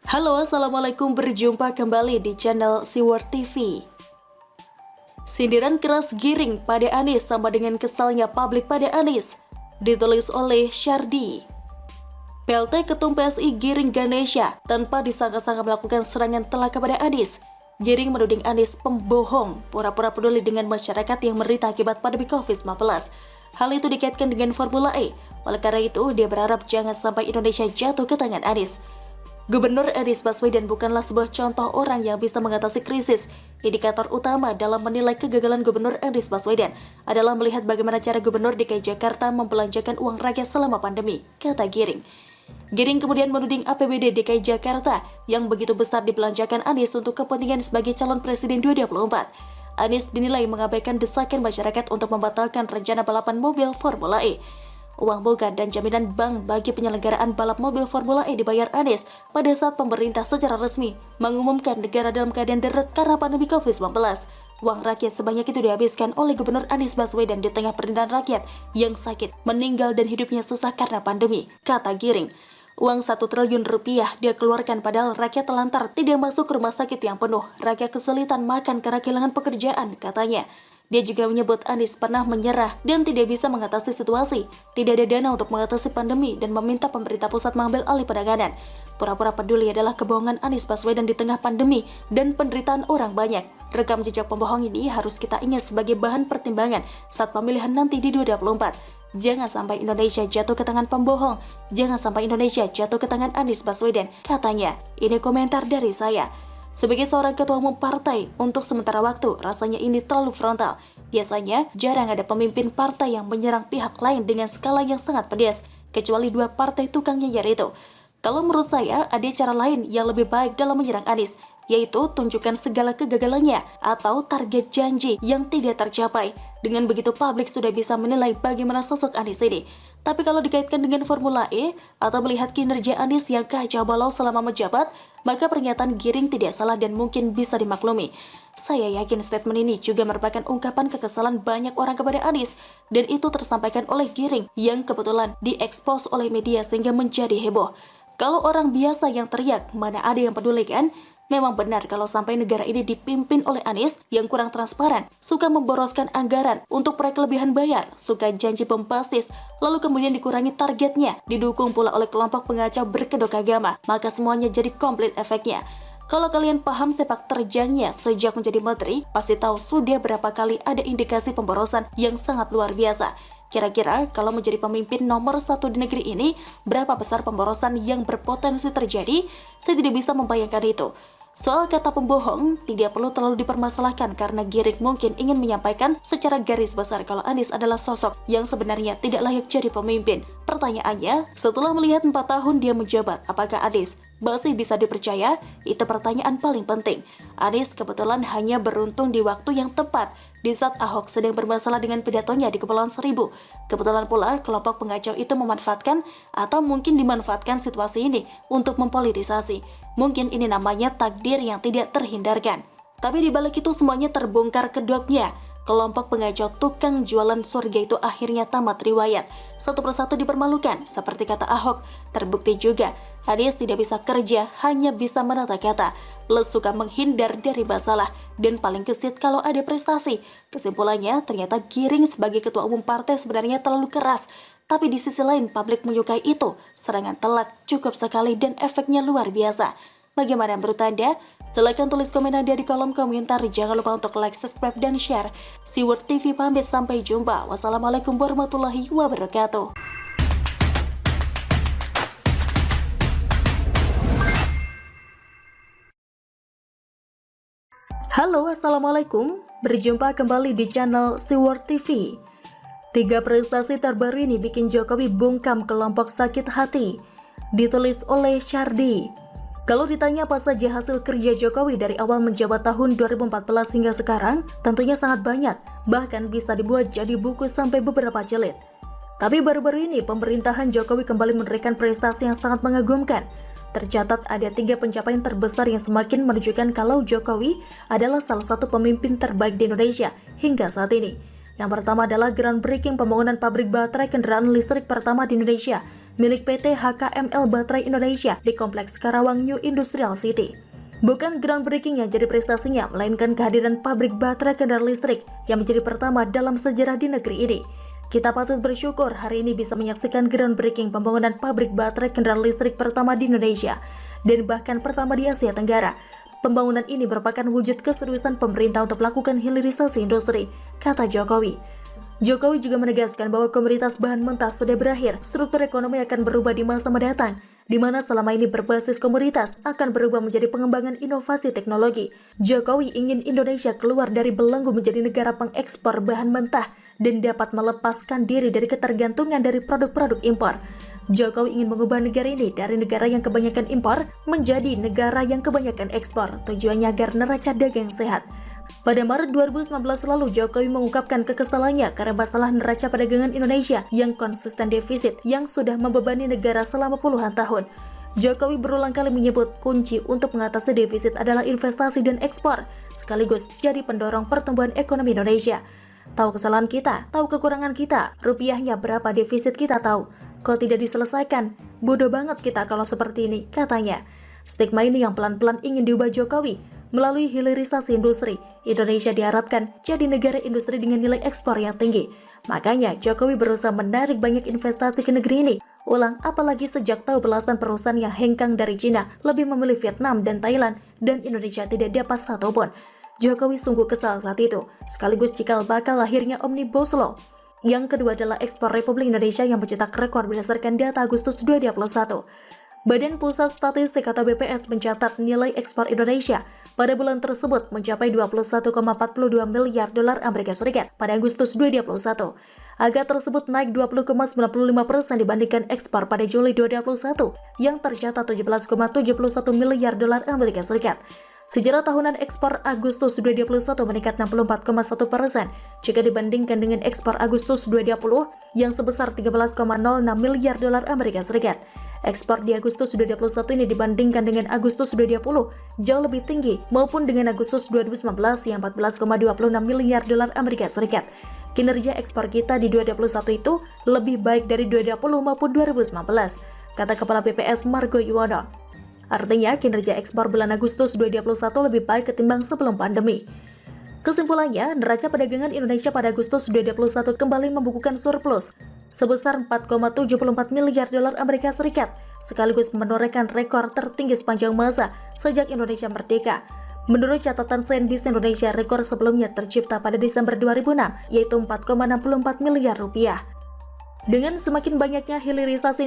Halo, Assalamualaikum, berjumpa kembali di channel Siwar TV. Sindiran keras Giring pada Anies sama dengan kesalnya publik pada Anies, ditulis oleh Syardi. PLT Ketum PSI Giring Ganesha tanpa disangka-sangka melakukan serangan telak kepada Anies. Giring menuding Anies pembohong, pura-pura peduli dengan masyarakat yang menderita akibat pandemi COVID-19. Hal itu dikaitkan dengan Formula E. Oleh karena itu, dia berharap jangan sampai Indonesia jatuh ke tangan Anies. Gubernur Anies Baswedan bukanlah sebuah contoh orang yang bisa mengatasi krisis. Indikator utama dalam menilai kegagalan Gubernur Anies Baswedan adalah melihat bagaimana cara Gubernur DKI Jakarta membelanjakan uang rakyat selama pandemi, kata Giring. Giring kemudian menuding APBD DKI Jakarta yang begitu besar dibelanjakan Anies untuk kepentingan sebagai calon presiden 2024. Anies dinilai mengabaikan desakan masyarakat untuk membatalkan rencana balapan mobil Formula E. Uang bukan dan jaminan bank bagi penyelenggaraan balap mobil Formula E dibayar Anies pada saat pemerintah secara resmi mengumumkan negara dalam keadaan darurat karena pandemi COVID-19. Uang rakyat sebanyak itu dihabiskan oleh Gubernur Anies Baswedan di tengah penderitaan rakyat yang sakit, meninggal dan hidupnya susah karena pandemi, kata Giring. Uang 1 triliun rupiah dia keluarkan padahal rakyat telantar tidak masuk ke rumah sakit yang penuh, rakyat kesulitan makan karena kehilangan pekerjaan, katanya. Dia juga menyebut Anies pernah menyerah dan tidak bisa mengatasi situasi, tidak ada dana untuk mengatasi pandemi dan meminta pemerintah pusat mengambil alih penanganan. Pura-pura peduli adalah kebohongan Anies Baswedan di tengah pandemi dan penderitaan orang banyak. Rekam jejak pembohong ini harus kita ingat sebagai bahan pertimbangan saat pemilihan nanti di 2024. Jangan sampai Indonesia jatuh ke tangan pembohong, jangan sampai Indonesia jatuh ke tangan Anies Baswedan, katanya. Ini komentar dari saya. Sebagai seorang ketua umum partai, untuk sementara waktu rasanya ini terlalu frontal. Biasanya jarang ada pemimpin partai yang menyerang pihak lain dengan skala yang sangat pedas, kecuali dua partai tukang nyenyar itu. Kalau menurut saya, ada cara lain yang lebih baik dalam menyerang Anies, yaitu tunjukkan segala kegagalannya atau target janji yang tidak tercapai. Dengan begitu publik sudah bisa menilai bagaimana sosok Anies ini. Tapi kalau dikaitkan dengan Formula E atau melihat kinerja Anies yang kacau balau selama menjabat, maka pernyataan Giring tidak salah dan mungkin bisa dimaklumi. Saya yakin statement ini juga merupakan ungkapan kekesalan banyak orang kepada Anies, dan itu tersampaikan oleh Giring yang kebetulan diekspos oleh media sehingga menjadi heboh. Kalau orang biasa yang teriak, mana ada yang peduli kan? Memang benar kalau sampai negara ini dipimpin oleh Anies yang kurang transparan, suka memboroskan anggaran untuk proyek kelebihan bayar, suka janji bombastis, lalu kemudian dikurangi targetnya, didukung pula oleh kelompok pengacau berkedok agama, maka semuanya jadi komplit efeknya. Kalau kalian paham sepak terjangnya sejak menjadi menteri, pasti tahu sudah berapa kali ada indikasi pemborosan yang sangat luar biasa. Kira-kira kalau menjadi pemimpin nomor 1 di negeri ini, berapa besar pemborosan yang berpotensi terjadi? Saya tidak bisa membayangkan itu. Soal kata pembohong tidak perlu terlalu dipermasalahkan karena Giring mungkin ingin menyampaikan secara garis besar kalau Anies adalah sosok yang sebenarnya tidak layak jadi pemimpin. Pertanyaannya, setelah melihat 4 tahun dia menjabat, apakah Anies masih bisa dipercaya? Itu pertanyaan paling penting. Anies kebetulan hanya beruntung di waktu yang tepat, di saat Ahok sedang bermasalah dengan pidatonya di Kepulauan Seribu. Kebetulan pula kelompok pengacau itu memanfaatkan atau mungkin dimanfaatkan situasi ini untuk mempolitisasi. Mungkin ini namanya takdir yang tidak terhindarkan. Tapi di balik itu semuanya terbongkar kedoknya. Kelompok pengacau tukang jualan surga itu akhirnya tamat riwayat. Satu persatu dipermalukan, seperti kata Ahok. Terbukti juga, Anies tidak bisa kerja, hanya bisa menata kata. Plus suka menghindar dari masalah, dan paling kesit kalau ada prestasi. Kesimpulannya, ternyata Giring sebagai ketua umum partai sebenarnya terlalu keras. Tapi di sisi lain, publik menyukai itu. Serangan telak cukup sekali dan efeknya luar biasa. Bagaimana menurut Anda? Silahkan tulis komen Anda di kolom komentar. Jangan lupa untuk like, subscribe, dan share. Siwar TV pamit, sampai jumpa. Wassalamualaikum warahmatullahi wabarakatuh. Halo, Assalamualaikum. Berjumpa kembali di channel Siwar TV. 3 prestasi terbaru ini bikin Jokowi bungkam kelompok sakit hati. Ditulis oleh Syardi. Kalau ditanya apa saja hasil kerja Jokowi dari awal menjabat tahun 2014 hingga sekarang, tentunya sangat banyak, bahkan bisa dibuat jadi buku sampai beberapa jilid. Tapi baru-baru ini pemerintahan Jokowi kembali memberikan prestasi yang sangat mengagumkan. Tercatat ada 3 pencapaian terbesar yang semakin menunjukkan kalau Jokowi adalah salah satu pemimpin terbaik di Indonesia hingga saat ini. Yang pertama adalah groundbreaking pembangunan pabrik baterai kendaraan listrik pertama di Indonesia, milik PT HKML Baterai Indonesia di Kompleks Karawang New Industrial City. Bukan groundbreaking yang jadi prestasinya, melainkan kehadiran pabrik baterai kendaraan listrik yang menjadi pertama dalam sejarah di negeri ini. Kita patut bersyukur hari ini bisa menyaksikan groundbreaking pembangunan pabrik baterai kendaraan listrik pertama di Indonesia, dan bahkan pertama di Asia Tenggara. Pembangunan ini merupakan wujud keseriusan pemerintah untuk melakukan hilirisasi industri, kata Jokowi. Jokowi juga menegaskan bahwa komoditas bahan mentah sudah berakhir, struktur ekonomi akan berubah di masa mendatang, di mana selama ini berbasis komoditas akan berubah menjadi pengembangan inovasi teknologi. Jokowi ingin Indonesia keluar dari belenggu menjadi negara pengekspor bahan mentah dan dapat melepaskan diri dari ketergantungan dari produk-produk impor. Jokowi ingin mengubah negara ini dari negara yang kebanyakan impor menjadi negara yang kebanyakan ekspor, tujuannya agar neraca dagang sehat. Pada Maret 2019 lalu, Jokowi mengungkapkan kekesalannya karena masalah neraca perdagangan Indonesia yang konsisten defisit yang sudah membebani negara selama puluhan tahun. Jokowi berulang kali menyebut kunci untuk mengatasi defisit adalah investasi dan ekspor, sekaligus jadi pendorong pertumbuhan ekonomi Indonesia. Tahu kesalahan kita, tahu kekurangan kita, rupiahnya berapa defisit kita tahu. Kok tidak diselesaikan? Bodoh banget kita kalau seperti ini, katanya. Stigma ini yang pelan-pelan ingin diubah Jokowi. Melalui hilirisasi industri, Indonesia diharapkan jadi negara industri dengan nilai ekspor yang tinggi. Makanya Jokowi berusaha menarik banyak investasi ke negeri ini. Ulang, apalagi sejak tahu belasan perusahaan yang hengkang dari Cina lebih memilih Vietnam dan Thailand, dan Indonesia tidak dapat satupun. Jokowi sungguh kesal saat itu, sekaligus cikal bakal lahirnya Omnibus Law. Yang kedua adalah ekspor Republik Indonesia yang mencetak rekor berdasarkan data Agustus 2021. Badan Pusat Statistik atau BPS mencatat nilai ekspor Indonesia pada bulan tersebut mencapai 21,42 miliar dolar Amerika Serikat pada Agustus 2021. Angka tersebut naik 20,95% dibandingkan ekspor pada Juli 2021 yang tercatat 17,71 miliar dolar Amerika Serikat. Sejarah tahunan ekspor Agustus 2021 meningkat 64,1% jika dibandingkan dengan ekspor Agustus 2020 yang sebesar 13,06 miliar dolar Amerika Serikat. Ekspor di Agustus 2021 ini dibandingkan dengan Agustus 2020 jauh lebih tinggi maupun dengan Agustus 2019 yang 14,26 miliar dolar Amerika Serikat. Kinerja ekspor kita di 2021 itu lebih baik dari 2020 maupun 2019, kata Kepala BPS Margo Yuwono. Artinya, kinerja ekspor bulan Agustus 2021 lebih baik ketimbang sebelum pandemi. Kesimpulannya, neraca perdagangan Indonesia pada Agustus 2021 kembali membukukan surplus sebesar 4,74 miliar dolar Amerika Serikat, sekaligus menorehkan rekor tertinggi sepanjang masa sejak Indonesia merdeka. Menurut catatan CNBC Indonesia, rekor sebelumnya tercipta pada Desember 2006, yaitu 4,64 miliar rupiah. Dengan semakin banyaknya hilirisasi